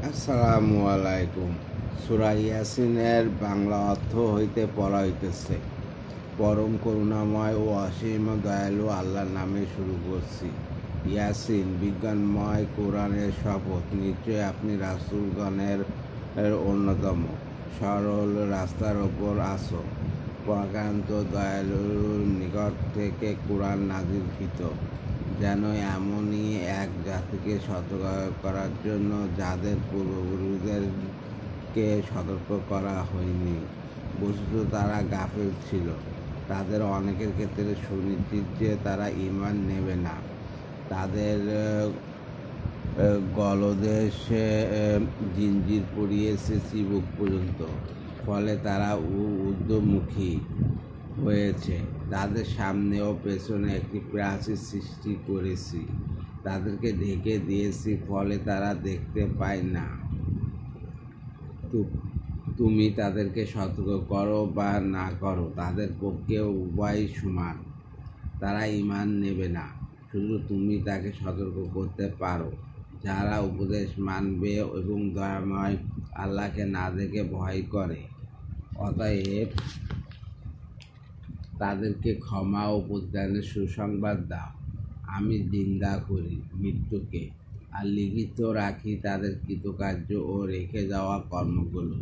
আসসালামু আলাইকুম। সূরা ইয়াসিনের বাংলা অর্থ হইতে পড়া হইতেছে, পরম করুণাময় ও অসীম দয়ালু আল্লাহর নামে শুরু করছি। ইয়াসিন, বিজ্ঞানময় কোরআনের শপথ। নিশ্চয় আপনি রাসূলগণের অন্যতম। সরল রাস্তার ওপর আছো। প্রজ্ঞান্ত দয়ালুর নিকট থেকে কোরআন নাযিলকৃত, যেন এমনই এক জাতিকে সতর্ক করার জন্য যাদের পূর্বপুরুষদেরকে সতর্ক করা হয়নি। বস্তুত তারা গাফেল ছিল। তাদের অনেকের ক্ষেত্রে সুনিশ্চিত যে তারা ঈমান নেবে না। তাদের গলদেশে জিঞ্জির পরিয়েছে চিবুক পর্যন্ত, ফলে তারা ঊর্ধ্বমুখী হয়েছে। তাদের সামনে ও পেছনে একটি প্রাচীর সৃষ্টি করেছি, তাদেরকে ঢেকে দিয়েছি, ফলে তারা দেখতে পায় না। তুমি তাদেরকে সতর্ক করো বা না করো, তাদের পক্ষে উভয় সমান। তারা ঈমান নেবে না, শুধু তুমি তাকে সতর্ক করতে পারো। যারা উপদেশ মানবে এবং দয়াময় আল্লাহকে না দেখে ভয় করে, অতএব তাদেরকে ক্ষমা ও প্রতিদানের সুসংবাদ দাও। আমি জিন্দা করি মৃত্যুকে, আর লিখিত রাখি তাদের কৃতকার্য ও রেখে যাওয়া কর্মগুলো।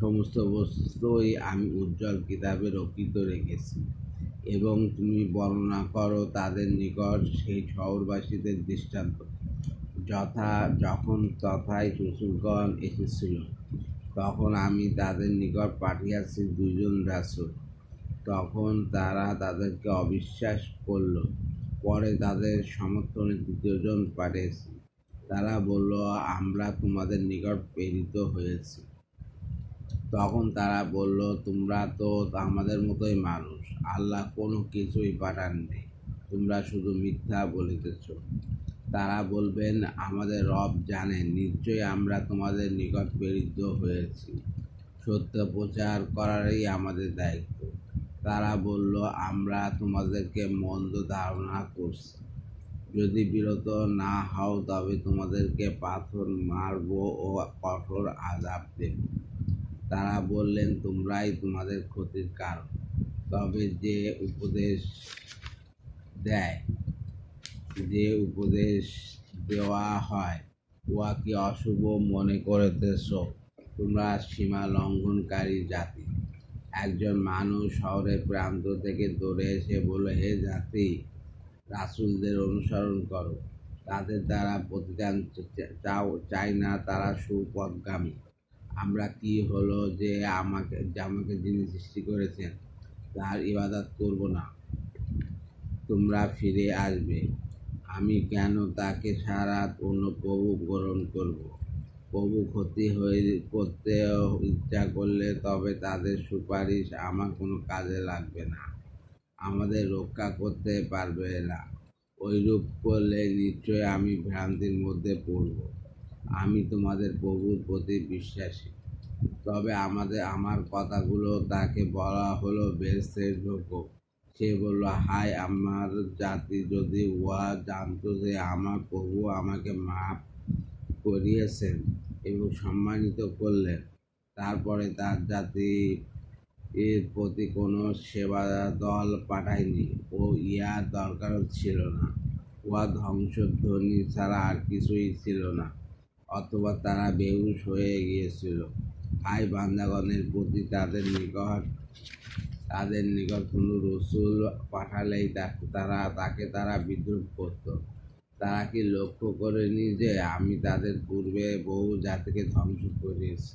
সমস্ত বস্তুই আমি উজ্জ্বল কিতাবে রক্ষিত রেখেছি। এবং তুমি বর্ণনা করো তাদের নিকট সেই শহরবাসীদের দৃষ্টান্ত, যখন তথায় রাসূলগণ এসেছিল, তখন আমি তাদের নিকট পাঠিয়েছি দুজন রাসূল। তখন তারা তাদেরকে অবিশ্বাস করল। পরে তাদের সমর্থনে তৃতীয়জন পাঠিয়েছি। তারা বলল, আমরা তোমাদের নিকট প্রেরিত হয়েছি। তখন তারা বলল, তোমরা তো আমাদের মতোই মানুষ। আল্লাহ কোনো কিছুই পাঠাননি, তোমরা শুধু মিথ্যা বলিতেছ। তারা বলবেন, আমাদের রব জানেন, নিশ্চয়ই আমরা তোমাদের নিকট প্রেরিত হয়েছি। সত্য প্রচার করারই আমাদের দায়িত্ব। তারা বলল, আমরা তোমাদেরকে মন্দ ধারণা করছি। যদি বিরত না হও তবে তোমাদেরকে পাথর মারব ও কঠোর আযাব দেব। তারা বললেন, তোমরাই তোমাদের ক্ষতির কারণ। তবে যে উপদেশ দেওয়া হয়, উহা কি অশুভ মনে করিতেছ? তোমরা সীমা লঙ্ঘনকারী জাতি। একজন মানুষ শহরের প্রান্ত থেকে দৌড়ে এসে বলল, হে জাতি, রাসূলদের অনুসরণ করো। তাদের দ্বারা প্রতিদান চাই না, তারা সুপথগামী। আমরা কি হলো যে আমাকে যিনি সৃষ্টি করেছেন তার ইবাদত করব না? তোমরা ফিরে আসবে। আমি কেন তাকে ছাড়া অন্য প্রভু গ্রহণ করব? প্রভু ক্ষতি করতে ইচ্ছা করলে তবে তাদের সুপারিশ আমার কোনো কাজে লাগবে না, আমাদের রক্ষা করতে পারবে না। ওইরূপ করলে নিশ্চয় আমি ভ্রান্তির মধ্যে পড়ব। আমি তোমাদের প্রভুর প্রতি বিশ্বাসী। তবে আমার কথাগুলো তাকে বলা হলো বেহেশতের ঢোকো। সে বলল, হায় আমার জাতি, যদি উহা জানত যে আমার প্রভু আমাকে মাফ করিয়েছেন এবং সম্মানিত করলেন, তারপরে তার জাতির প্রতি কোনো সেবা দল পাঠায়নি ও ইহার দরকারও ছিল না। উহা ধ্বংসধ্বনি ছাড়া আর কিছুই ছিল না, অথবা তারা বেহুশ হয়ে গিয়েছিল। হায় বান্দাগণের প্রতি, তাদের নিকট কোনো রসূল পাঠালেই তারা বিদ্রুপ করত। তারা কি লক্ষ্য করেনি যে আমি তাদের পূর্বে বহু জাতিকে ধ্বংস করিয়েছি,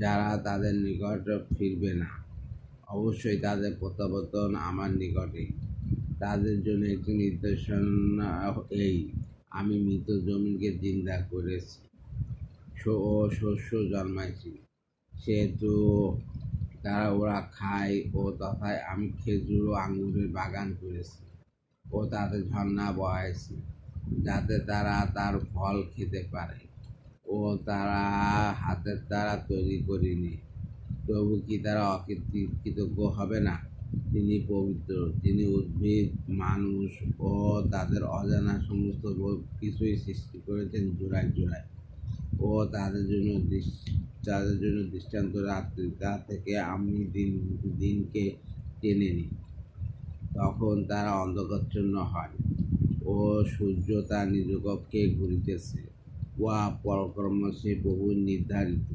যারা তাদের নিকট ফিরবে না? অবশ্যই তাদের প্রত্যাবর্তন আমার নিকটেই। তাদের জন্য একটি নিদর্শন এই, আমি মৃত জমিনকে জিন্দা করেছি ও শস্য জন্মাইছি, সেহেতু ওরা খায়, ও তথায় আমি খেজুর ও আঙ্গুরের বাগান করেছি ও তাতে ঝর্ণা বহাইছি, যাতে তারা তার ফল খেতে পারে। ও তারা হাতের দ্বারা তৈরি করিনি। তবু কি তারা অকৃতজ্ঞ হবে না? তিনি পবিত্র, যিনি উদ্ভিদ, মানুষ ও তাদের অজানা সমস্ত কিছুই সৃষ্টি করেছেন জোড়ায় জোড়ায়। ও তাদের জন্য দৃষ্টান্ত রাত্রি, তা থেকে আমি দিনকে টেনে নিই। তখন তারা অন্ধকারাচ্ছন্ন হয় ও সূর্য তার নিজ কক্ষে ঘুরিতেছে। উহা পরাক্রমশে বহু নির্ধারিত।